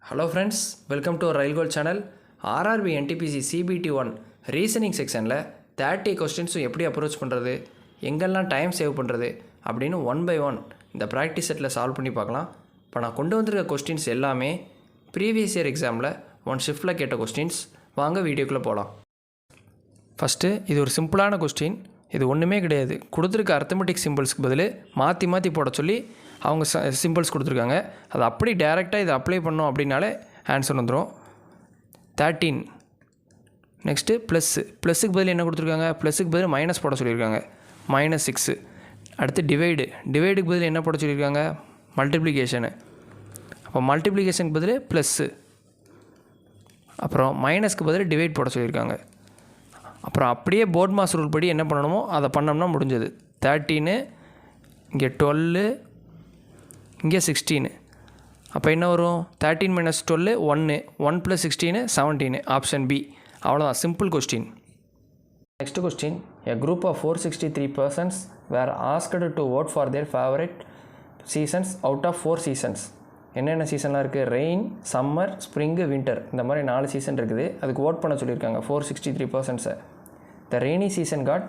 Hello friends, welcome to our Rail Gold channel. RRB NTPC CBT1 reasoning செக்ஷனில் 30 கொஸ்டின்ஸும் எப்படி approach பண்ணுறது, எங்கெல்லாம் time save பண்ணுறது அப்படின்னு ஒன் பை ஒன் இந்த ப்ராக்டிஸ் செட்டில் சால்வ் பண்ணி பார்க்கலாம். இப்போ நான் கொண்டு வந்திருக்க கொஸ்டின்ஸ் எல்லாமே ப்ரீவியஸ் இயர் எக்ஸாமில் ஒன் ஷிஃப்ட்டில் கேட்ட கொஸ்டின்ஸ். வாங்க வீடியோக்குள்ளே போகலாம். ஃபஸ்ட்டு இது ஒரு சிம்பிளான கொஸ்டின். இது ஒன்றுமே கிடையாது. கொடுத்துருக்க அர்த்தமெட்டிக் சிம்பிள்ஸ்க்கு பதில் மாற்றி போட சொல்லி அவங்க சிம்பிள்ஸ் கொடுத்துருக்காங்க. அதை அப்படி டேரெக்டாக இதை அப்ளை பண்ணோம் அப்படின்னாலே ஆன்சர் வந்துடும். 13. நெக்ஸ்ட்டு ப்ளஸ்ஸுக்கு பதில் என்ன கொடுத்துருக்காங்க, ப்ளஸ்ஸுக்கு பதில் மைனஸ் போட சொல்லியிருக்காங்க, -6. அடுத்து டிவைடுக்கு பதில் என்ன போட சொல்லியிருக்காங்க, மல்டிப்ளிகேஷனு. அப்போ மல்டிப்ளிகேஷனுக்கு பதில் ப்ளஸ்ஸு, அப்புறம் மைனஸ்க்கு பதில் டிவைட் போட சொல்லியிருக்காங்க. அப்புறம் அப்படியே போர்ட் மாஸ் ரூல் படி என்ன பண்ணணுமோ அதை பண்ணோம்னா முடிஞ்சது. 13, இங்கே 12, இங்கே 16. அப்போ என்ன வரும், 13 - 12 1, 1 + 16 17, ஆப்ஷன் பி. அவ்வளோதான், simple question. Next question, a group of 463 persons were asked to vote for their favorite seasons out of 4 seasons. என்னென்ன சீசன்லாம் இருக்குது, ரெயின், சம்மர், ஸ்ப்ரிங்கு, வின்டர், இந்த மாதிரி 4 சீசன் இருக்குது. அதுக்கு ஓட் பண்ண சொல்லியிருக்காங்க 463 பர்சன்ஸை. The rainy season got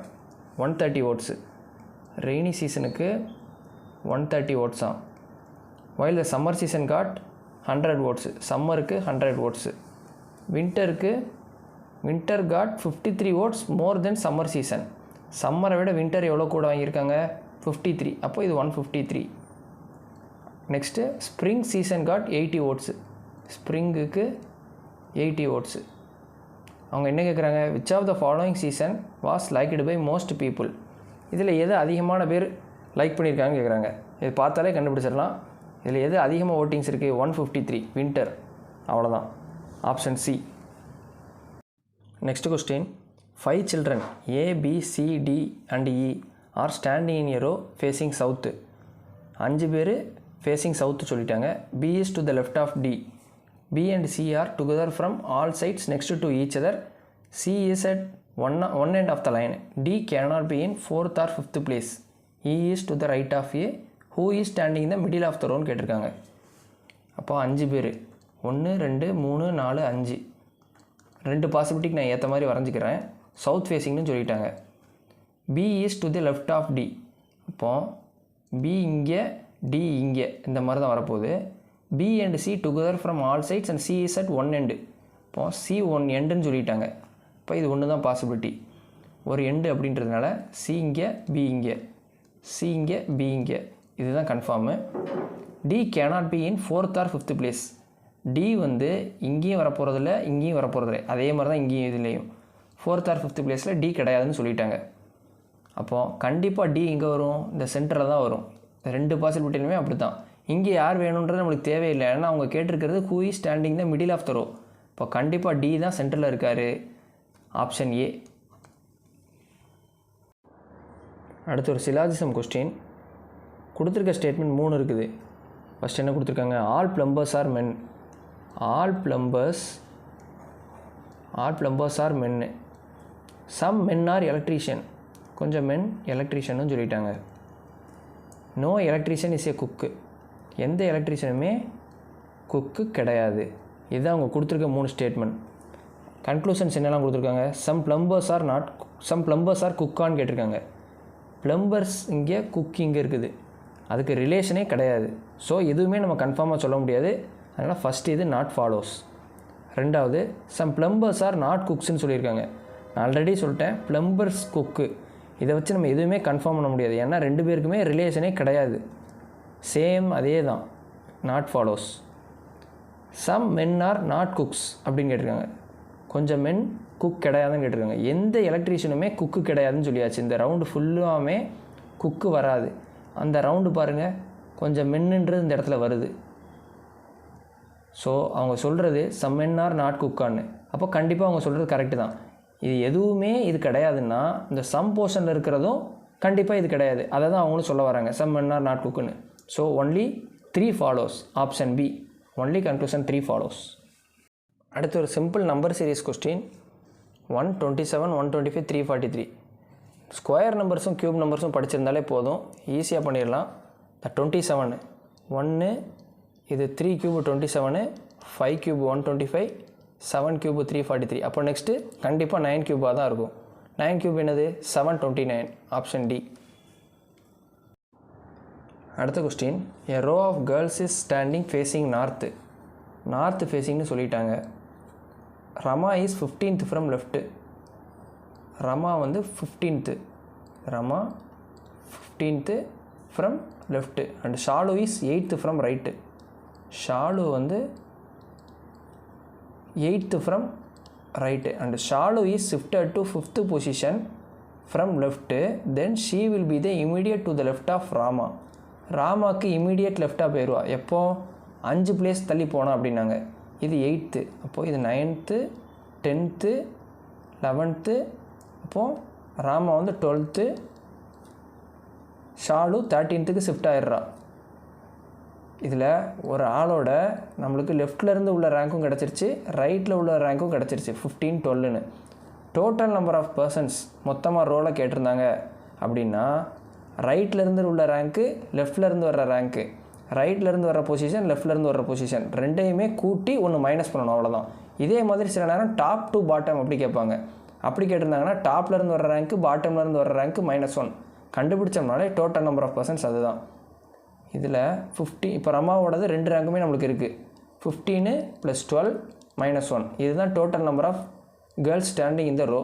130 votes. Rainy சீசனுக்கு 130 votes. while the summer season got 100 votes. சம்மருக்கு 100 votes. Winter got 53 votes more than summer season. சம்மரை விட வின்டர் எவ்வளோ கூட வாங்கியிருக்காங்க, 53. அப்போ இது 153. Next spring season got 80 votes. ஸ்ப்ரிங்குக்கு 80 votes. அவங்க என்ன கேட்குறாங்க, which of the following season was liked by most people. இதில் எது அதிகமான பேர் லைக் பண்ணியிருக்காங்கன்னு கேட்குறாங்க. இது பார்த்தாலே கண்டுபிடிச்சிடலாம். இதில் எது அதிகமாக ஓட்டிங்ஸ் இருக்குது, 153, வின்டர். அவ்வளோதான், option C. Next question, 5 children A, B, C, D and E are standing in a row facing south. 5 பேர் ஃபேஸிங் சவுத்து சொல்லிட்டாங்க. B is to the left of D. B and C are together from all sides next to each other. C is at one end of the line. D cannot be in 4th or 5th place. E is to the right of A. Who is standing in the middle of the row கேட்டிருக்காங்க. அப்போ 5 பேர், 1 2 3 4 5. 2 பாசிபிலிட்டிக்கு நான் ஏற்ற மாதிரி வரைஞ்சிக்கிறேன். South ஃபேஸிங்னு சொல்லிட்டாங்க. B is to the left of D. அப்போது B இங்கே, D இங்கே, இந்த மாதிரி தான் வரப்போகுது. B and C together from all sides and C is at one end. இப்போ C one endன்னு சொல்லிட்டாங்க. இப்போ இது ஒன்று தான் பாசிபிலிட்டி, ஒரு எண்டு அப்படின்றதுனால C இங்கே, B இங்கே, C இங்கே, B இங்கே, இதுதான் confirm. D cannot be in 4th or 5th place. D வந்து இங்கேயும் வரப்போகிறதில்ல, இங்கேயும் வரப்போகிறதில்ல, அதே மாதிரி தான் இங்கேயும் இதுலேயும் 4th or 5th பிளேஸில் D கிடையாதுன்னு சொல்லிட்டாங்க. அப்போது கண்டிப்பாக D இங்கே வரும், இந்த சென்டரில் தான் வரும். 2 பாசிபிலிட்டிலுமே அப்படி தான். இங்கே யார் வேணுன்றது நம்மளுக்கு தேவையில்லை, ஏன்னா அவங்க கேட்டிருக்கிறது who is standing the middle of the row. இப்போ கண்டிப்பாக D தான் சென்டரில் இருக்கார், ஆப்ஷன் ஏ. அடுத்து ஒரு சிலாஜிசம் கொஸ்டின். கொடுத்துருக்க ஸ்டேட்மெண்ட் 3 இருக்குது. ஃபஸ்ட் என்ன கொடுத்துருக்காங்க, all plumbers are men. All plumbers are மென்னு. Some men are electrician. கொஞ்சம் மென் எலக்ட்ரீஷியன்னு சொல்லிட்டாங்க. No electrician is a cook. எந்த எலக்ட்ரீஷியனுமே குக்கு கிடையாது. இதுதான் அவங்க கொடுத்துருக்க 3 ஸ்டேட்மெண்ட். கன்க்ளூஷன்ஸ் என்னெல்லாம் கொடுத்துருக்காங்க, சம் பிளம்பர்ஸ் ஆர் குக்கான்னு கேட்டிருக்காங்க. பிளம்பர்ஸ் இங்கே, குக் இங்கே இருக்குது, அதுக்கு ரிலேஷனே கிடையாது. ஸோ எதுவுமே நம்ம கன்ஃபார்மாக சொல்ல முடியாது. அதனால் ஃபஸ்ட்டு இது நாட் ஃபாலோஸ். ரெண்டாவது, சம் பிளம்பர்ஸ் ஆர் நாட் குக்ஸ்ன்னு சொல்லியிருக்காங்க. நான் ஆல்ரெடி சொல்லிட்டேன், பிளம்பர்ஸ் குக்கு, இதை வச்சு நம்ம எதுவுமே கன்ஃபார்ம் பண்ண முடியாது, ஏன்னா 2 பேருக்குமே ரிலேஷனே கிடையாது. சேம் அதே தான், not follows. Some men are not cooks அப்படின்னு கேட்டிருக்காங்க. கொஞ்சம் மென் குக் கிடையாதுன்னு கேட்டிருக்காங்க. எந்த எலக்ட்ரீஷியனுமே குக்கு கிடையாதுன்னு சொல்லியாச்சு. இந்த ரவுண்டு ஃபுல்லாமே குக்கு வராது. அந்த ரவுண்டு பாருங்கள், கொஞ்சம் மென்னுன்றது இந்த இடத்துல வருது. ஸோ அவங்க சொல்கிறது சம் மென் ஆர் நாட் குக்கான்னு. அப்போ கண்டிப்பாக அவங்க சொல்கிறது கரெக்டு தான். இது எதுவுமே இது கிடையாதுன்னா இந்த சம் போர்ஷனில் இருக்கிறதும் கண்டிப்பாக இது கிடையாது. அதை தான் அவங்களும் சொல்ல வராங்க, சம் மென் ஆர் நாட் குக்குன்னு. So only 3 follows, option B. Only conclusion 3 follows. அடுத்து ஒரு simple number series question. 127, 125, 343. Square நம்பர்ஸும் க்யூப் நம்பர்ஸும் படிச்சிருந்தாலே போதும், ஈஸியாக பண்ணிடலாம். 27 1, இது 3 cube 27, 5 cube 125, 7 cube 343. அப்போ நெக்ஸ்ட்டு கண்டிப்பாக 9 cube தான் இருக்கும். 9 cube என்னது? 729. Option D. அடுத்த question, a row of girls is standing facing north. North ஃபேஸிங்னு சொல்லிட்டாங்க. Rama is 15th from left. Rama வந்து 15th. Rama 15th from left. And Shalu is 8th from right. Shalu வந்து 8th from right. And Shalu is shifted to 5th position from left. Then she will be the immediate to the left of Rama. ராமாவுக்கு immediate லெஃப்டாக போயிடுவா. எப்போ? 5 place தள்ளி போனோம் அப்படின்னாங்க. இது 8th. அப்போது இது 9th, 10th, 11th. அப்போது ராமா வந்து 12th, ஷாலு 13th ஷிஃப்ட் ஆகிடுறா. இதில் ஒரு ஆளோட நம்மளுக்கு லெஃப்ட்லேருந்து உள்ள ரேங்க்கும் கிடச்சிருச்சு, ரைட்டில் உள்ள ரேங்க்கும் கிடச்சிருச்சு. 15, 12ன்னு டோட்டல் நம்பர் ஆஃப் பர்சன்ஸ் மொத்தமாக ரோலை கேட்டிருந்தாங்க அப்படின்னா ரைட்லேருந்து உள்ள ரேங்க்கு, லெஃப்ட்லேருந்து வர்ற ரேங்க்கு, ரைட்லேருந்து வர பொசிஷன், லெஃப்ட்லேருந்து வர பொசிஷன் ரெண்டையுமே கூட்டி ஒன்று மைனஸ் பண்ணணும், அவ்வளோதான். இதே மாதிரி சில நேரம் டாப் டு பாட்டம் அப்படி கேட்பாங்க. அப்படி கேட்டிருந்தாங்கன்னா டாப்லேருந்து வர ரேங்க்கு, பாட்டம்லேருந்து வர ரேங்க்கு -1 கண்டுபிடிச்சோம்னாலே டோட்டல் நம்பர் ஆஃப் பர்சன்ஸ் அதுதான். இதில் 50 இப்போ ரமாவோடது 2 ரேங்க்குமே நம்மளுக்கு இருக்குது. 15 + 12 -1 இதுதான் total number of girls standing இந்த ரோ.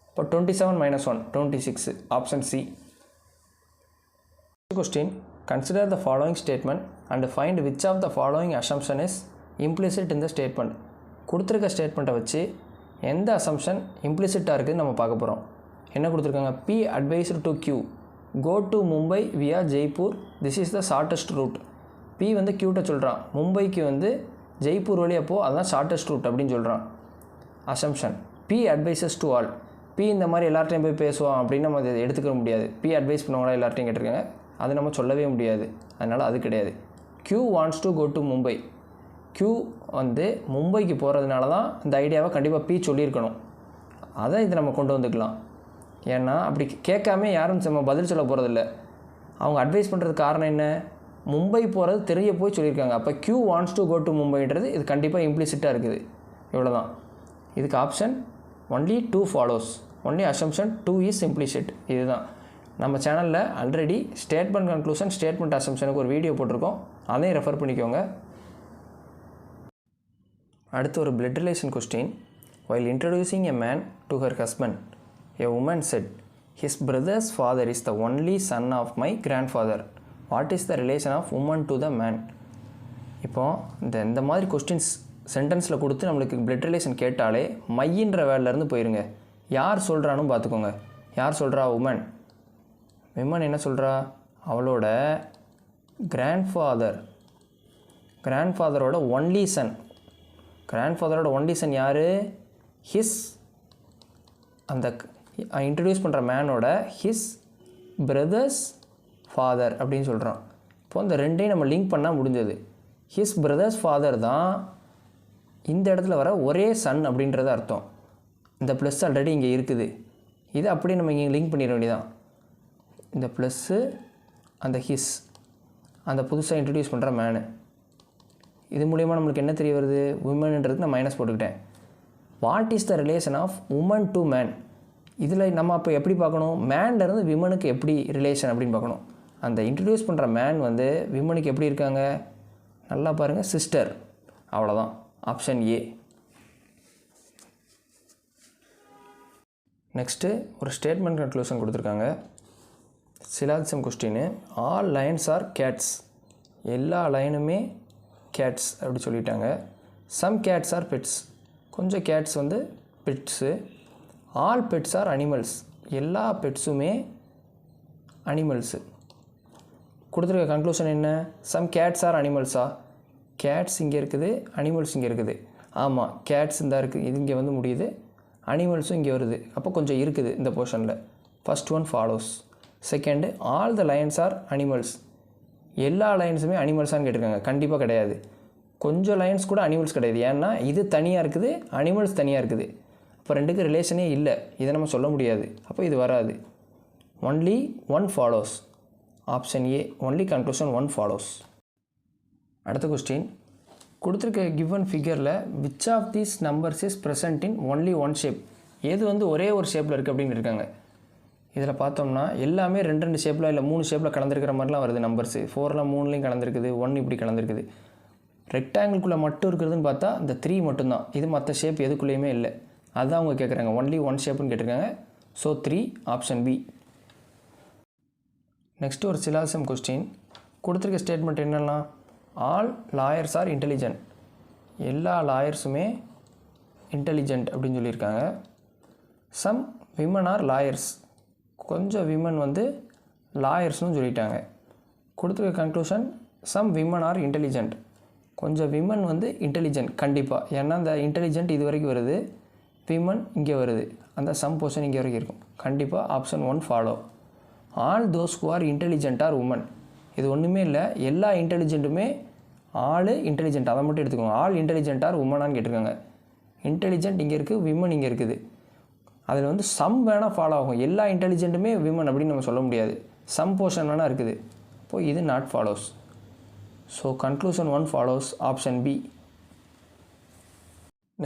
இப்போ 27 - 1 26. Option C. Question, consider the following statement and find which of the following assumption is implicit in the statement. கொடுத்துருக்க ஸ்டேட்மெண்ட்டை வச்சு எந்த அசம்ஷன் இம்ப்ளிசிட்டாக இருக்குதுன்னு நம்ம பார்க்க போகிறோம். என்ன கொடுத்துருக்காங்க? P advised to Q go to Mumbai via Jaipur, this is the shortest route. P வந்து Qட்ட சொல்கிறான், மும்பைக்கு வந்து ஜெய்ப்பூர் வழியாக போ, அதுதான் ஷார்ட்டஸ்ட் ரூட் அப்படின்னு சொல்கிறான். Assumption P advises to all. P இந்த மாதிரி எல்லார்ட்டையும் போய் பேசுவான் அப்படின்னு நம்ம அதை எடுத்துக்க முடியாது. P அட்வைஸ் பண்ணவங்களா எல்லார்ட்டையும் கேட்டிருக்காங்க, அது நம்ம சொல்லவே முடியாது, அதனால் அது கிடையாது. Q wants to go to Mumbai. Q வந்து மும்பைக்கு போகிறதுனால தான் இந்த ஐடியாவை கண்டிப்பாக P சொல்லியிருக்கணும். அதை இது நம்ம கொண்டு வந்துக்கலாம். ஏன்னா அப்படி கேட்காம யாரும் நம்ம பதில் சொல்ல போகிறதில்ல. அவங்க அட்வைஸ் பண்ணுறதுக்கு காரணம் என்ன? மும்பை போகிறது தெரிய போய் சொல்லியிருக்காங்க. அப்போ Q wants to go to Mumbaiன்றது இது கண்டிப்பாக இம்ப்ளிசிட்டாக இருக்குது. இவ்வளோ தான். இதுக்கு option only 2 follows. Only assumption 2 is implicit. இதுதான். நம்ம சேனலில் ஆல்ரெடி ஸ்டேட்மெண்ட் கன்க்ளூஷன், ஸ்டேட்மெண்ட் அசம்ஷனுக்கு ஒரு வீடியோ போட்டிருக்கோம், அதையும் ரெஃபர் பண்ணிக்கோங்க. அடுத்து ஒரு blood relation question. while introducing a man to her husband, a woman said, his brother's father is the only son of my grandfather. what is the relation of woman to the man? இப்போது இந்த மாதிரி questions சென்டென்ஸில் கொடுத்து நம்மளுக்கு blood relation கேட்டாலே மையின்ற வேர்ட்லேருந்து போயிருங்க. யார் சொல்கிறான்னு பார்த்துக்கோங்க. யார் சொல்கிறா? உமன். விமன் என்ன சொல்கிறா? அவளோட கிராண்ட்ஃபாதரோட ஒன்லி சன். கிராண்ட்ஃபாதரோட ஒன்லி சன் யார்? ஹிஸ், அந்த இன்ட்ரடியூஸ் பண்ணுற மேனோட ஹிஸ் பிரதர்ஸ் ஃபாதர் அப்படின்னு சொல்கிறான். இப்போ இந்த ரெண்டையும் நம்ம லிங்க் பண்ணால் முடிஞ்சது. ஹிஸ் பிரதர்ஸ் ஃபாதர் தான் இந்த இடத்துல வர ஒரே சன் அப்படின்றது அர்த்தம். இந்த ப்ளஸ் ஆல்ரெடி இங்கே இருக்குது, இது அப்படியே நம்ம இங்கே லிங்க் பண்ணிட வேண்டியதான். இந்த ப்ளஸ்ஸு அந்த ஹிஸ், அந்த புதுசாக இன்ட்ரடியூஸ் பண்ணுற மேனு, இது மூலிமா நம்மளுக்கு என்ன தெரிய வருது? உமன்ன்றதுக்கு நான் மைனஸ் போட்டுக்கிட்டேன். What is the relation of woman to man? இதில் நம்ம அப்போ எப்படி பார்க்கணும்? மேன்லேருந்து விமனுக்கு எப்படி ரிலேஷன் அப்படின்னு பார்க்கணும். அந்த இன்ட்ரடியூஸ் பண்ணுற மேன் வந்து விமனுக்கு எப்படி இருக்காங்க? நல்லா பாருங்கள், சிஸ்டர். அவ்வளோதான். Option A. நெக்ஸ்ட்டு ஒரு ஸ்டேட்மெண்ட் கன்க்ளூஷன் கொடுத்துருக்காங்க. Syllogism question. All lines are cats. எல்லா லைனுமே கேட்ஸ் அப்படி சொல்லிட்டாங்க. Some cats are pets. கொஞ்சம் கேட்ஸ் வந்து pets. All pets are animals. எல்லா பெட்ஸுமே அனிமல்ஸு. கொடுத்துருக்க கன்க்ளூஷன் என்ன? சம் கேட்ஸ் ஆர் அனிமல்ஸா? கேட்ஸ் இங்கே இருக்குது, அனிமல்ஸ் இங்கே இருக்குது. ஆமாம், கேட்ஸ் இந்த இருக்குது, இது இங்கே வந்து முடியுது, அனிமல்ஸும் இங்கே வருது. அப்போ கொஞ்சம் இருக்குது இந்த போர்ஷனில். First one follows. Second, all the lines are animals. எல்லா லைன்ஸுமே அனிமல்ஸான்னு கேட்டிருக்காங்க. கண்டிப்பாக கிடையாது. கொஞ்சம் லைன்ஸ் கூட அனிமல்ஸ் கிடையாது. ஏன்னா இது தனியாக இருக்குது, அனிமல்ஸ் தனியாக இருக்குது. அப்போ ரெண்டுக்கு ரிலேஷனே இல்லை, இதை நம்ம சொல்ல முடியாது. அப்போ இது வராது. Only one follows. Option A, only conclusion one follows. அடுத்த கொஸ்டின். கொடுத்துருக்க கிவன் ஃபிகரில் which of these numbers is present in only one shape, எது வந்து ஒரே ஒரு ஷேப்பில் இருக்குது அப்படின்னு இருக்காங்க. இதில் பார்த்தோம்னா எல்லாமே 2 ஷேப்பில் இல்லை 3 ஷேப்பில் கலந்துருக்கிற மாதிரிலாம் வருது நம்பர்ஸு. 4லாம் 3லையும் கலந்துருக்குது, 1 இப்படி கலந்துருக்குது. ரெக்டாங்கிள்குள்ளே மட்டும் இருக்கிறதுன்னு பார்த்தா இந்த 3 மட்டும்தான். இது மற்ற ஷேப் எதுக்குள்ளேயுமே இல்லை. அதுதான் அவங்க கேட்குறாங்க, ஒன்லி ஒன் ஷேப்புன்னு கேட்டிருக்காங்க. So 3 option B. நெக்ஸ்ட்டு ஒரு சிலாசம் கொஸ்டின். கொடுத்துருக்க ஸ்டேட்மெண்ட் என்னென்னா, ஆல் லாயர்ஸ் ஆர் இன்டெலிஜென்ட், எல்லா லாயர்ஸுமே இன்டெலிஜென்ட் அப்படின்னு சொல்லியிருக்காங்க. சம் விமன் ஆர் லாயர்ஸ், கொஞ்சம் விமன் வந்து லாயர்ஸ்னு சொல்லிட்டாங்க. கொடுத்துருக்க conclusion some women are intelligent, கொஞ்சம் விமன் வந்து இன்டெலிஜென்ட் கண்டிப்பாக. ஏன்னா அந்த இன்டெலிஜென்ட் இது வரைக்கும் வருது, விமன் இங்கே வருது, அந்த சம் போர்ஷன் இங்கே வரைக்கும் இருக்கும். கண்டிப்பாக option 1 follow. All those who are intelligent are women, இது ஒன்றுமே இல்லை, எல்லா இன்டெலிஜென்ட்டுமே ஆள் இன்டெலிஜென்ட், அதை மட்டும் எடுத்துக்கோங்க. ஆல் இன்டெலிஜென்ட் ஆர் உமனான்னு கேட்டிருக்காங்க. இன்டெலிஜென்ட் இங்கே இருக்குது, விமன் இங்கே இருக்குது. அதில் வந்து சம் வேணால் ஃபாலோ ஆகும், எல்லா இன்டெலிஜென்ட்டுமே விமன் அப்படின்னு நம்ம சொல்ல முடியாது. சம் போர்ஷன் வேணால் இருக்குது. இப்போது இது not follows. So conclusion 1 follows, option B.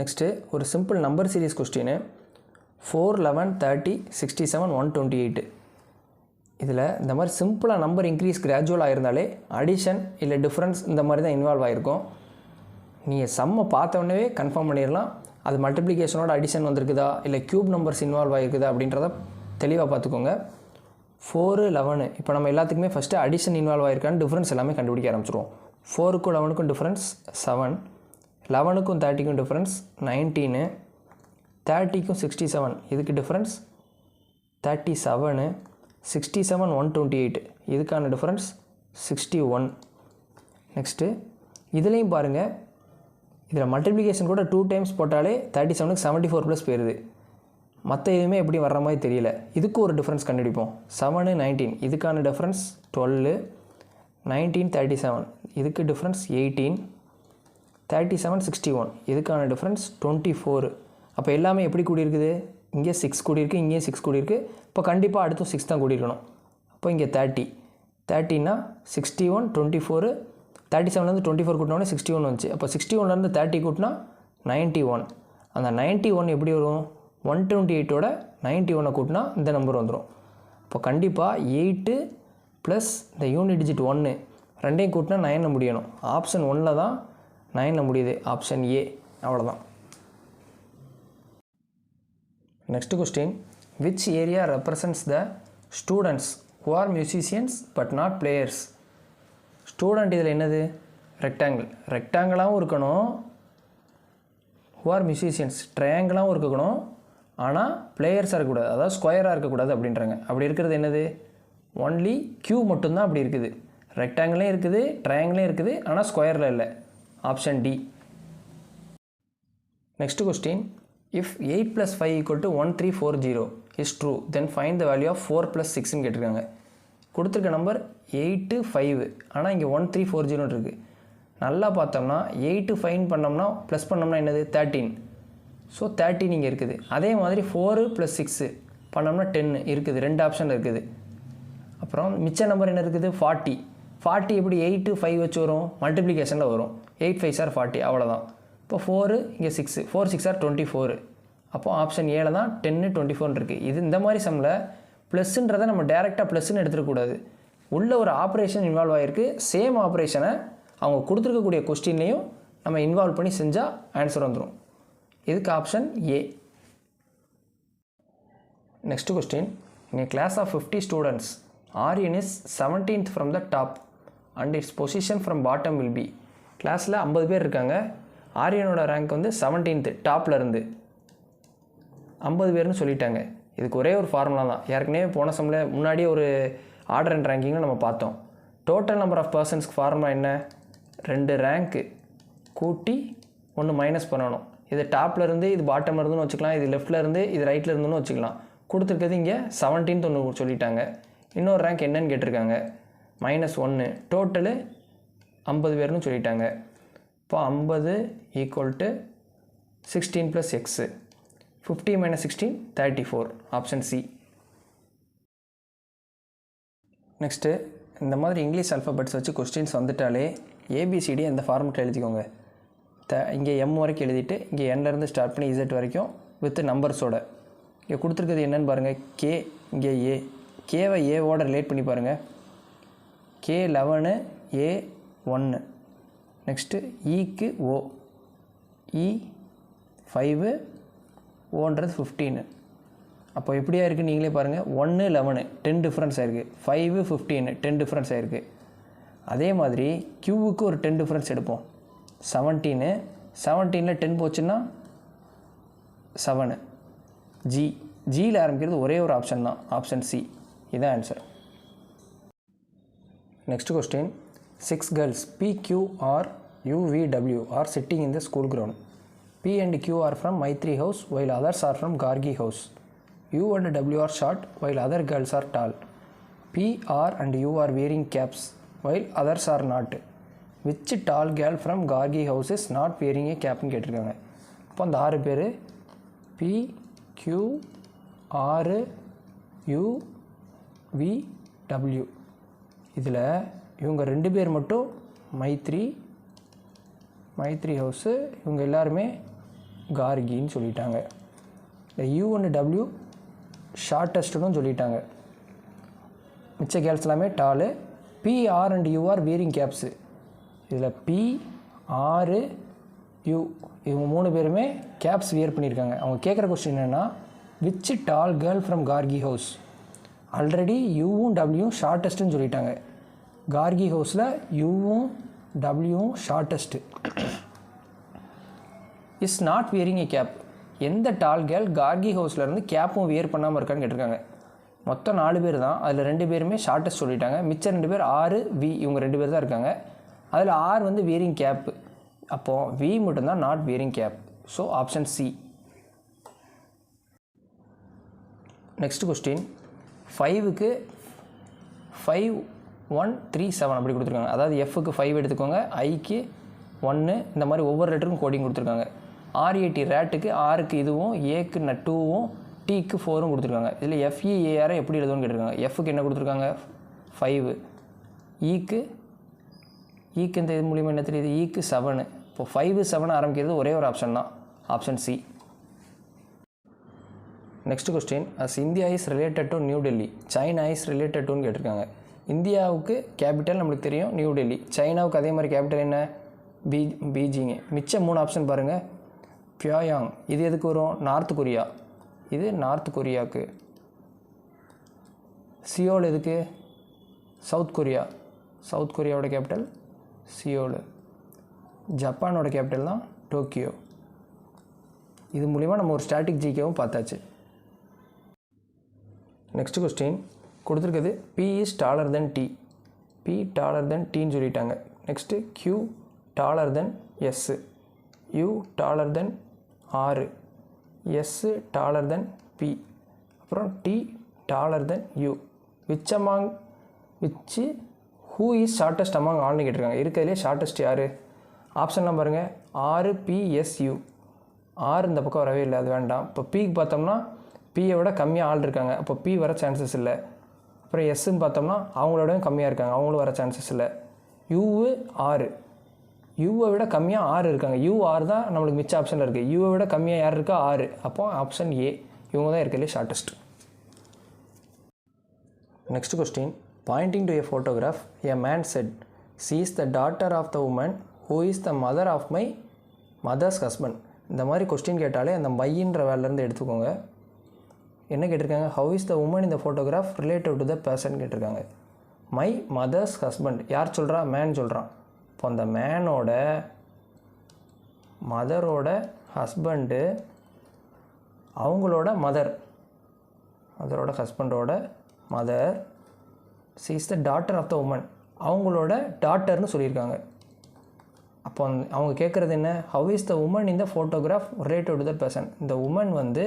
Next ஒரு சிம்பிள் நம்பர் சீரிஸ் கொஸ்டின். 4, 11, 30, 67, 128. இதில் இந்த மாதிரி சிம்பிளாக நம்பர் இன்க்ரீஸ் கிராஜுவலாக இருந்தாலே அடிஷன் இல்லை டிஃப்ரென்ஸ் இந்த மாதிரி தான் இன்வால்வ் ஆகிருக்கும். நீங்கள் சம்மை பார்த்தோன்னே கன்ஃபார்ம் பண்ணிடலாம், அது மல்டிப்ளிகேஷனோட அடிஷன் வந்திருக்குதா இல்லை க்யூப் நம்பர்ஸ் இன்வால்வ் ஆகிருக்குதா அப்படின்றத தெளிவாக பார்த்துக்கோங்க. 4, 11 இப்போ நம்ம எல்லாத்துக்குமே ஃபஸ்ட்டு அடிஷன் இன்வால்வ் ஆகிருக்கான்னு டிஃப்ரென்ஸ் எல்லாமே கண்டுபிடிக்க ஆரம்பிச்சிருவோம். 4க்கும் 11க்கும் டிஃப்ரென்ஸ் 7, 11க்கும் 30க்கும் டிஃப்ரென்ஸ் 19, 30க்கும் 67 இதுக்கு டிஃப்ரென்ஸ் 37, 67, 128 இதுக்கான டிஃப்ரென்ஸ் 61. நெக்ஸ்ட்டு இதுலேயும் பாருங்கள், இதில் மல்டிப்ளிகேஷன் கூட 2 டைம்ஸ் போட்டாலே 37க்கு 74 ப்ளஸ் போயிடுது. மற்ற எதுவுமே எப்படி வர்ற மாதிரி தெரியல. இதுக்கு ஒரு டிஃப்ரென்ஸ் கண்டுபிடிப்போம். 7, 19 இதுக்கான டிஃப்ரென்ஸ் 12, 19, 37 இதுக்கு டிஃப்ரென்ஸ் 18, 37, 61 இதுக்கான டிஃப்ரென்ஸ் 24. அப்போ எல்லாமே எப்படி கூடியிருக்குது, இங்கே 6 கூடியிருக்கு, இங்கேயும் 6 கூடியிருக்கு. இப்போ கண்டிப்பாக அடுத்தும் 6 தான் கூடியிருக்கணும். அப்போ இங்கே 30னா 61, 24, 37லேருந்து 24 கூட்டினோடனே 61 வந்துச்சு. அப்போ 61லேருந்து 30 கூட்டினா 91. அந்த 91 எப்படி வரும், 128ஓட 91 கூட்டினா இந்த நம்பர் வந்துடும். இப்போ கண்டிப்பாக 8 ப்ளஸ் இந்த யூனிட் டிஜிட் 1 ரெண்டையும் கூட்டினா 9 முடியணும். ஆப்ஷன் 1ல் தான் 9 முடியுது, ஆப்ஷன் ஏ. அவ்வளோதான். Next question. Which area represents the students who are musicians but not players? Student இதில் என்னது, ரெக்டாங்கிளாகவும் இருக்கணும், ஹூ ஆர் மியூசிஷியன்ஸ் ட்ரையாங்கிளாகவும் இருக்கணும், ஆனால் பிளேயர்ஸாக இருக்கக்கூடாது, அதாவது ஸ்கொயராக இருக்கக்கூடாது அப்படின்றாங்க. அப்படி இருக்கிறது என்னது, ஒன்லி கியூ மட்டும்தான் அப்படி இருக்குது. ரெக்டாங்கிளையும் இருக்குது, ட்ரையாங்கிளையும் இருக்குது, ஆனால் ஸ்கொயரில் இல்லை. Option D. Next question. If 8 + 5 = 1340 is true then find the value of 4 + 6ன்னு கேட்டிருக்காங்க. கொடுத்துருக்க நம்பர் 8, 5, ஆனால் இங்கே 1340 இருக்குது. நல்லா பார்த்தோம்னா 8 ஃபைன் பண்ணோம்னா ப்ளஸ் பண்ணோம்னா என்னது 13. ஸோ 13 இங்கே இருக்குது. அதே மாதிரி 4 + 6 பண்ணோம்னா 10 இருக்குது. 2 ஆப்ஷன் இருக்குது. அப்புறம் மிச்ச நம்பர் என்ன இருக்குது 40. 40 எப்படி 8, 5 வச்சு வரும், மல்டிப்ளிகேஷனில் வரும். 8, 5 are 40 அவ்வளோதான். இப்போ 4 இங்கே 6, 4, 6 are 24. அப்போது ஆப்ஷன் ஏல தான் 10, 24 இருக்குது. இது இந்த மாதிரி சம்மில் ப்ளஸ்ன்றதை நம்ம டேரெக்டாக ப்ளஸ்ன்னு எடுத்துக்கூடாது. உள்ள ஒரு ஆப்ரேஷன் இன்வால்வ் ஆகிருக்கு. சேம் ஆப்ரேஷனை அவங்க கொடுத்துருக்கக்கூடிய கொஸ்டின்லேயும் நம்ம இன்வால்வ் பண்ணி செஞ்சால் ஆன்சர் வந்துடும். இதுக்கு option A. Next question. In a class of 50 students, Aryan is 17th from the top and its position from bottom will be. கிளாஸில் 50 பேர் இருக்காங்க. ஆரியனோட ரேங்க் வந்து 17th டாப்பில் இருந்து 50 பேர்னு சொல்லிட்டாங்க. இதுக்கு ஒரே ஒரு ஃபார்முலா தான். ஏற்கனவே போன சம்மில் முன்னாடியே ஒரு ஆர்டர் அண்ட் ரேங்கிங்கில் நம்ம பார்த்தோம். டோட்டல் நம்பர் ஆஃப் பர்சன்ஸ்க்கு ஃபார்முலா என்ன, 2 ரேங்க்கு கூட்டி 1 மைனஸ் பண்ணணும். இது டாப்பில் இருந்து இது பாட்டமில் இருந்துன்னு வச்சுக்கலாம், இது லெஃப்ட்டில் இருந்து இது ரைட்டில் இருந்துன்னு வச்சுக்கலாம். கொடுத்துருக்கிறது இங்கே 17th ஒன்று சொல்லிட்டாங்க. இன்னொரு ரேங்க் என்னன்னு கேட்டிருக்காங்க, -1. டோட்டலு 50 பேர்னு சொல்லிட்டாங்க. இப்போ 50 = 16 + x. 50 - 16 34. Option C. நெக்ஸ்ட்டு இந்த மாதிரி இங்கிலீஷ் அல்ஃபபெட்ஸ் வச்சு கொஸ்டின்ஸ் வந்துட்டாலே ஏபிசிடி அந்த ஃபார்மெட்டில் எழுதிக்கோங்க. இங்கே எம் வரைக்கும் எழுதிட்டு இங்கே என்லேருந்து ஸ்டார்ட் பண்ணி இசட் வரைக்கும் வித் நம்பர்ஸோட. இங்கே கொடுத்துருக்கிறது என்னென்னு பாருங்கள். கே இங்கே ஏ, கேவை ஏவோட ரிலேட் பண்ணி பாருங்கள். கே 11 ஏ 1. நெக்ஸ்ட்டு ஈக்கு ஓ, இ 5 ஓன்றது 15. அப்போ எப்படியா இருக்குது நீங்களே பாருங்கள். 1 11 10 டிஃப்ரென்ஸ் ஆகிருக்கு. 5 15 10 டிஃப்ரென்ஸ் ஆகிருக்கு. அதே மாதிரி க்யூவுக்கு ஒரு 10 டிஃப்ரென்ஸ் எடுப்போம். 17 17ல் 10 போச்சுன்னா 7. ஜியில் ஆரம்பிக்கிறது ஒரே ஒரு ஆப்ஷன் தான், ஆப்ஷன் சி. இதுதான் answer. Next question. 6 girls PQR UVW are sitting in the school ground. P and Q are from Maitri house while others are from Gargi house. U and W are short while other girls are tall. P, R and U are wearing caps while others are not. Which tall girl from Gargi house is not wearing a cap னு கேட்டிருக்காங்க. அப்போ அந்த 6 பேர் P, Q, R, U, V, W. இதில் இவங்க 2 பேர் மட்டும் Maithri house, இவங்க எல்லாருமே கார்கின்னு சொல்லிட்டாங்க. இந்த யூ அண்ட் டபிள்யூ ஷார்ட்டஸ்ட்டுன்னு சொல்லிட்டாங்க. மிச்ச கேர்ள்ஸ் எல்லாமே tall. P, R and U are wearing caps. இதில் பி, ஆர், யூ இவங்க 3 பேருமே கேப்ஸ் வியர் பண்ணியிருக்காங்க. அவங்க கேட்குற கொஸ்டின் என்னென்னா, which tall girl from Gargi house. Already யூவும் டபிள்யூவும் ஷார்ட்டஸ்ட்டுன்னு சொல்லிட்டாங்க. கார்கி ஹவுஸில் யூவும் டபிள்யூவும் shortest. Is not wearing a cap. எந்த டால் கேர்ள் கார்கி ஹவுஸ்லேருந்து கேப்பும் வியர் பண்ணாமல் இருக்கான்னு கேட்டிருக்காங்க. மொத்தம் 4 பேர் தான். அதில் 2 பேருமே ஷார்ட்டஸ்ட் சொல்லிட்டாங்க. மிச்சம் 2 பேர் ஆர், வி இவங்க 2 பேர் தான் இருக்காங்க. அதில் ஆர் வந்து வியரிங் கேப்பு. அப்போது வி மட்டும்தான் not wearing cap. So option C. Next question. 5க்கு 5 1 3 7 அப்படி கொடுத்துருக்காங்க. அதாவது எஃப்க்கு 5 எடுத்துக்கோங்க, ஐக்கு 1, இந்த மாதிரி ஒவ்வொரு லெட்டருக்கும் கோடிங் கொடுத்துருக்காங்க. ஆர்ஏடி ரேட்டுக்கு ஆருக்கு இதுவும், ஏக்கு 2வும், டிக்கு 4ம் கொடுத்துருக்காங்க. இதில் எஃப்இஏஆரை எப்படி எழுதுன்னு கேட்டிருக்காங்க. எஃப்க்கு என்ன கொடுத்துருக்காங்க 5, ஈக்கு இந்த இது மூலியமாக என்ன தெரியுது, ஈக்கு 7. இப்போ 5 7 ஆரம்பிக்கிறது ஒரே ஒரு ஆப்ஷன் தான், option C. Next question. As India is related to New Delhi, China is related டுன்னு கேட்டிருக்காங்க. இந்தியாவுக்கு கேபிட்டல் நம்மளுக்கு தெரியும் நியூ டெல்லி. சைனாவுக்கு அதே மாதிரி கேபிட்டல் என்ன, பீஜிங்கு. மிச்சம் 3 ஆப்ஷன் பாருங்கள். பியோயாங் இது எதுக்கு வரும், நார்த் கொரியா. இது நார்த் கொரியாவுக்கு. சியோல் எதுக்கு, சவுத் கொரியா. சவுத் கொரியாவோட கேபிட்டல் சியோலு. ஜப்பானோட கேபிட்டல் தான் டோக்கியோ. இது மூலிமா நம்ம ஒரு ஸ்டாட்டிக் ஜிகேவும் பார்த்தாச்சு. நெக்ஸ்ட் கொஸ்டின் கொடுத்துருக்குது. P is taller than T. P taller than டின்னு சொல்லிட்டாங்க. Next Q taller than S, U taller than R, S taller than P, அப்புறம் T taller than U. Which who is shortest among ஆல்னு கேட்டிருக்காங்க. இருக்கிறதுலே shortest யார்? ஆப்ஷன்லாம் பாருங்கள். R, B, S, U. R இந்த பக்கம் வரவே இல்லை, அது வேண்டாம். இப்போ பிக்கு பார்த்தோம்னா பியை விட கம்மியாக ஆள் இருக்காங்க, அப்போ பி வர சான்சஸ் இல்லை. அப்புறம் எஸ்ன்னு பார்த்தோம்னா அவங்களோட கம்மியாக இருக்காங்க, அவங்களும் வர சான்சஸ் இல்லை. யூவு ஆறு, யூவை விட கம்மியாக ஆறு இருக்காங்க. யூ ஆறு தான் நம்மளுக்கு மிச்ச ஆப்ஷனில் இருக்குது. யூவை விட கம்மியாக யார் இருக்கா, ஆறு. அப்போ ஆப்ஷன் ஏ, இவங்க தான் இருக்கிறதுலே shortest. Next question. Pointing to a photograph a man said, she is the daughter of the woman who is the mother of my mother's husband. இந்த மாதிரி கொஸ்டின் கேட்டாலே அந்த மையின்ற வேலையிலேருந்து எடுத்துக்கோங்க. என்ன கேட்டிருக்காங்க, ஹவு இஸ் த உமன் இந்த photograph relative to the person கேட்டிருக்காங்க. மை மதர்ஸ் ஹஸ்பண்ட் யார் சொல்கிறா, மேன் சொல்கிறான். இப்போ அந்த மேனோட மதரோட ஹஸ்பண்டு அவங்களோட மதர், அதரோட ஹஸ்பண்டோட mother, she is the daughter of the woman, அவங்களோட டாட்டர்னு சொல்லியிருக்காங்க. அப்போ அவங்க கேட்குறது என்ன, ஹவ் இஸ் த உமன் இந்த photograph relative to the person. இந்த உமன் வந்து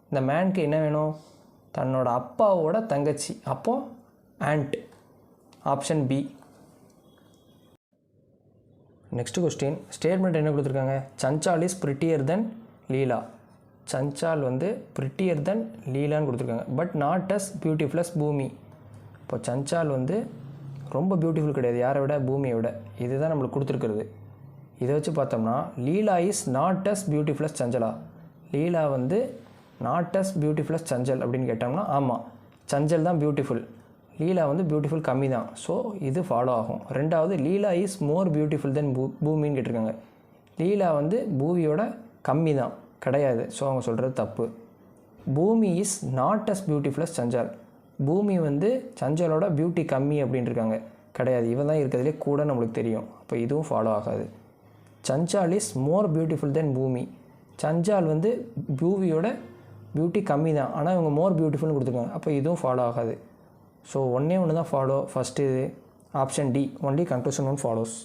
இந்த மேனுக்கு என்ன வேணும், தன்னோட அப்பாவோட தங்கச்சி, அப்போது aunt, option B. Next question. Statement என்ன கொடுத்துருக்காங்க, சஞ்சால் இஸ் பிரிட்டியர் தென் லீலா. சஞ்சால் வந்து பிரிட்டியர் தென் லீலான்னு கொடுத்துருக்காங்க. But not as beautiful as Bhoomi. இப்போ சஞ்சால் வந்து ரொம்ப பியூட்டிஃபுல் கிடையாது, யாரை விட, பூமியை விட. இதுதான் நம்மளுக்கு கொடுத்துருக்குறது. இதை வச்சு பார்த்தோம்னா Leela is not as beautiful as Sanchala. Leela வந்து not as beautiful as Sanchal அப்படின்னு கேட்டோம்னா ஆமாம், சஞ்சல் தான் பியூட்டிஃபுல், லீலா வந்து பியூட்டிஃபுல் கம்மி தான். ஸோ இது ஃபாலோ ஆகும். ரெண்டாவது லீலா இஸ் மோர் பியூட்டிஃபுல் தென் பூமின்னு கேட்டிருக்காங்க. லீலா வந்து பூமியோட கம்மி தான், கிடையாது. ஸோ அவங்க சொல்கிறது தப்பு. Bhumi is not as beautiful as Sanchal. Bhumi வந்து சஞ்சலோட பியூட்டி கம்மி அப்படின்னு இருக்காங்க, கிடையாது. இவன் தான் இருக்கிறதுலே கூட நம்மளுக்கு தெரியும். அப்போ இதுவும் ஃபாலோ ஆகாது. சஞ்சால் இஸ் மோர் பியூட்டிஃபுல் தென் பூமி. சஞ்சால் வந்து பூமியோட பியூட்டி கம்மி தான், ஆனால் இவங்க மோர் பியூட்டிஃபுல்னு கொடுத்துருக்காங்க. அப்போ இதுவும் ஃபாலோ ஆகாது. ஸோ ஒன்று தான் ஃபாலோ. ஃபஸ்ட்டு இது option D, only conclusion one follows.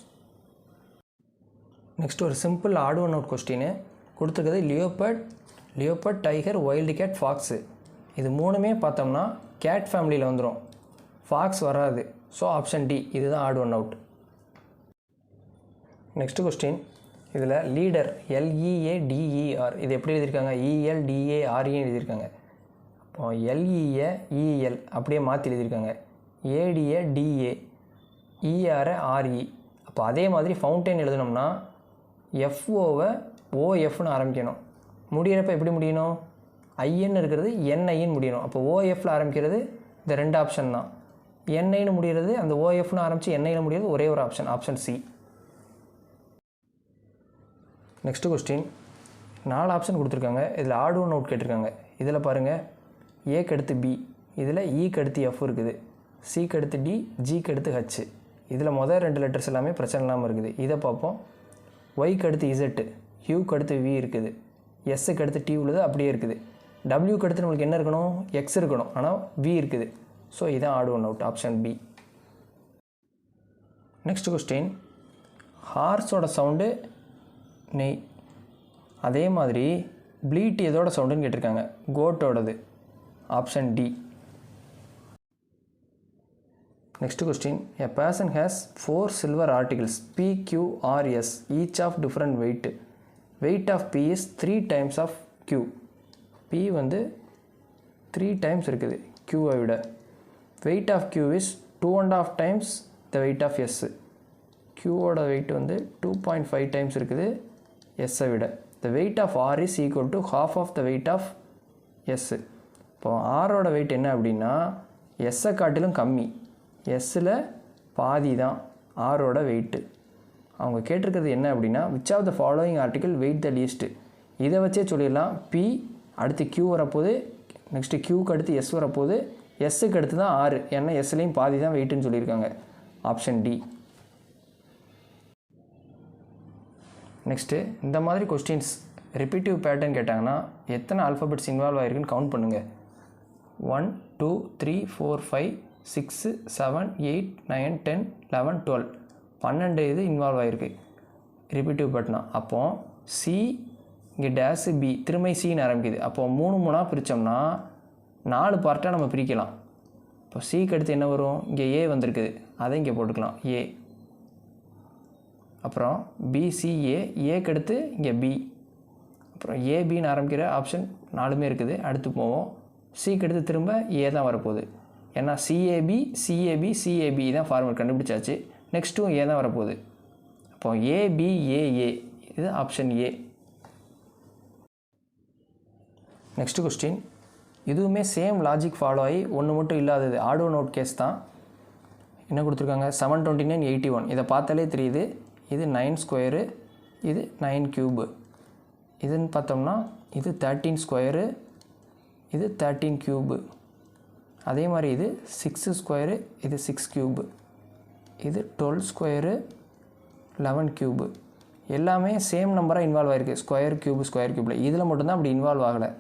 Next ஒரு simple odd one out question கொடுத்துருக்குது. Leopard, tiger, wild cat, fox. இது மூணுமே பார்த்தோம்னா கேட் ஃபேமிலியில் வந்துடும், ஃபாக்ஸ் வராது. ஸோ ஆப்ஷன் டி இதுதான் odd one out. Next question இதில் லீடர் LEADER இது எப்படி எழுதியிருக்காங்க? ELDARE எழுதியிருக்காங்க. இப்போ LEயை EL அப்படியே மாற்றி எழுதியிருக்காங்க. ADயை DA, ERஐ RE. அப்போ அதே மாதிரி ஃபவுண்டைன் எழுதணும்னா FOவை OFன்னு ஆரம்பிக்கணும். முடிகிறப்ப எப்படி முடியணும்? IN இருக்கிறது NIன்னு முடியணும். அப்போ OFல ஆரம்பிக்கிறது இந்த ரெண்டு ஆப்ஷன் தான். NIன்னு முடிகிறது அந்த OFன்னு ஆரம்பித்து NIன்னு முடிகிறது ஒரே ஒரு option, option C. Next question 4 option கொடுத்துருக்காங்க. இதில் ஆட் ஒன் அவுட் கேட்டிருக்காங்க. இதில் பாருங்கள், ஏக்கு அடுத்து பி, இதில் ஈக்கு அடுத்து எஃப் இருக்குது, சிக்கு அடுத்து டி, ஜிக்கு அடுத்து ஹச். இதில் முதல் 2 லெட்டர்ஸ் எல்லாமே பிரச்சனை இல்லாமல் இருக்குது. இதை பார்ப்போம். ஒய்க்கு அடுத்து இசட்டு, யூக்கு அடுத்து வி இருக்குது, எஸ்ஸுக்கு அடுத்து டி உள்ளது அப்படியே இருக்குது. டபிள்யூக்கு அடுத்து நம்மளுக்கு என்ன இருக்கணும்? எக்ஸ் இருக்கணும், ஆனால் வி இருக்குது. ஸோ இதான் odd one out, option B. Next question ஹார்ஸோட சவுண்டு நெய். அதே மாதிரி ப்ளீட் எதோட சவுண்டுன்னு கேட்டிருக்காங்க? கோட்டோடது, option D. Next question a person has 4 silver articles P, Q, R, S each of different weight. Weight of P is 3 times of Q. P வந்து 3 times இருக்குது Qவை விட. Weight of Q is 2.5 times the weight of S. Qவோட weight வந்து 2.5 times இருக்குது Sஐ விட. The weight of R is equal to half of the weight of S. இப்போ ஆரோட wait என்ன அப்படின்னா எஸ்ஸை காட்டிலும் கம்மி, எஸ்ஸில் பாதி தான் ஆரோட வெயிட்டு. அவங்க கேட்டிருக்கிறது என்ன அப்படின்னா which of the following article weight the least. இதை வச்சே சொல்லிடலாம். பி அடுத்து Q வரப்போகுது, நெக்ஸ்ட்டு Qக்கு அடுத்து எஸ் வரப்போகுது, எஸ்ஸுக்கு அடுத்து தான் ஆறு, ஏன்னா எஸ்லேயும் பாதி தான் வெயிட்டுன்னு சொல்லியிருக்காங்க, ஆப்ஷன் டி. நெக்ஸ்ட்டு இந்த மாதிரி கொஸ்டின்ஸ் ரிப்பீட்டிவ் பேட்டர்ன் கேட்டாங்கன்னா எத்தனை ஆல்ஃபபெட்ஸ் இன்வால்வ் ஆகிருக்குன்னு கவுண்ட் பண்ணுங்கள். 1 2 3 4 5 6 7 8 9 10 11 12 12 இது இன்வால்வ் ஆகிருக்கு ரிப்பீட்டிவ் பேட்டர்னா. அப்போது சி இங்கே டேஸு பி திரும்ப சின்னு ஆரம்பிக்குது. அப்போது 3 3ஆக பிரித்தோம்னா 4 பார்ட்டாக நம்ம பிரிக்கலாம். இப்போ சிக்கு அடுத்து என்ன வரும்? இங்கே ஏ வந்திருக்குது, அதை இங்கே போட்டுக்கலாம் ஏ. அப்புறம் பிசிஏ, ஏக்கு அடுத்து இங்கே பி, அப்புறம் ஏபின்னு ஆரம்பிக்கிற ஆப்ஷன் 4மே இருக்குது. அடுத்து போவோம். சிக்கு அடுத்து திரும்ப ஏ தான் வரப்போகுது, ஏன்னா சிஏபி சிஏபி சிஏபி தான் ஃபார்முலா கண்டுபிடிச்சாச்சு. நெக்ஸ்ட்டும் ஏ தான் வரப்போகுது. அப்போ ஏபிஏஏ இது ஆப்ஷன் ஏ. நெக்ஸ்ட் கொஸ்டின் இதுவுமே சேம் லாஜிக் ஃபாலோ ஆகி ஒன்று மட்டும் இல்லாதது ஆட் ஒன் அவுட் கேஸ் தான். என்ன கொடுத்துருக்காங்க? 729 81. இதை பார்த்தாலே தெரியுது இது 9 ஸ்கொயரு, இது 9 க்யூபு. இதுன்னு பார்த்தோம்னா இது 13 ஸ்கொயரு, இது 13 க்யூபு. அதே மாதிரி இது 6 ஸ்கொயரு, இது 6 க்யூபு. இது 12 ஸ்கொயரு, 11 க்யூபு. எல்லாமே சேம் நம்பராக இன்வால்வ் ஆகிருக்கு, ஸ்கொயர் க்யூபில். இதில் மட்டும்தான் அப்படி இன்வால்வ் ஆகலை.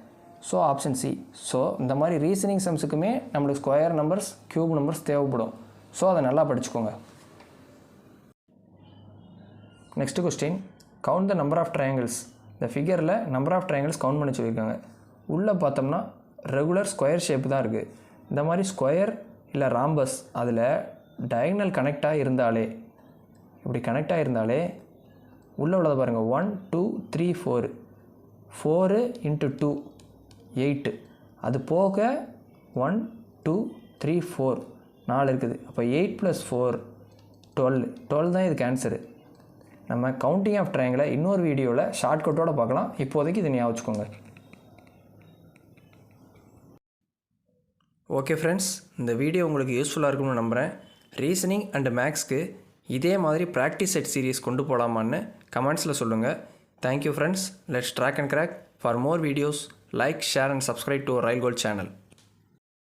So option C. ஸோ இந்த மாதிரி ரீசனிங் சம்ஸுக்குமே நம்மளுக்கு ஸ்கொயர் நம்பர்ஸ் க்யூப் நம்பர்ஸ் தேவைப்படும். ஸோ அதை நல்லா படிச்சுக்கோங்க. Next question count the number of triangles. இந்த ஃபிகரில் நம்பர் ஆஃப் ட்ரையாங்கிள்ஸ் கவுண்ட் பண்ணி சொல்லியிருக்காங்க. உள்ளே பார்த்தோம்னா ரெகுலர் ஸ்கொயர் ஷேப் தான் இருக்குது. இந்த மாதிரி ஸ்கொயர் இல்லை ராம்பஸ் அதில் டயகனல் கனெக்டாக இருந்தாலே, இப்படி கனெக்டாக இருந்தாலே உள்ளே உள்ளதை பாருங்கள். 1 2 3 4 4 × 2 8. அது போக 1 2 3 4 4 இருக்குது. அப்போ 8 + 4 12 12 தான் இதுக்கு ஆன்சரு. நம்ம கவுண்டிங் ஆஃப் ட்ரையாங்கிளை இன்னொரு வீடியோவில் ஷார்ட்கட்டோடு பார்க்கலாம். இப்போதைக்கு இதை ஞாபகம் வச்சுக்கோங்க. ஓகே ஃப்ரெண்ட்ஸ், இந்த வீடியோ உங்களுக்கு யூஸ்ஃபுல்லாக இருக்கும்னு நம்புகிறேன். ரீசனிங் அண்ட் மேக்ஸ்க்கு இதே மாதிரி ப்ராக்டிஸ் செட் சீரீஸ் கொண்டு போகலாமான்னு கமெண்ட்ஸில் சொல்லுங்கள். Thank you friends. Let's track and crack. For more videos, like, share and subscribe to Rail Gold channel.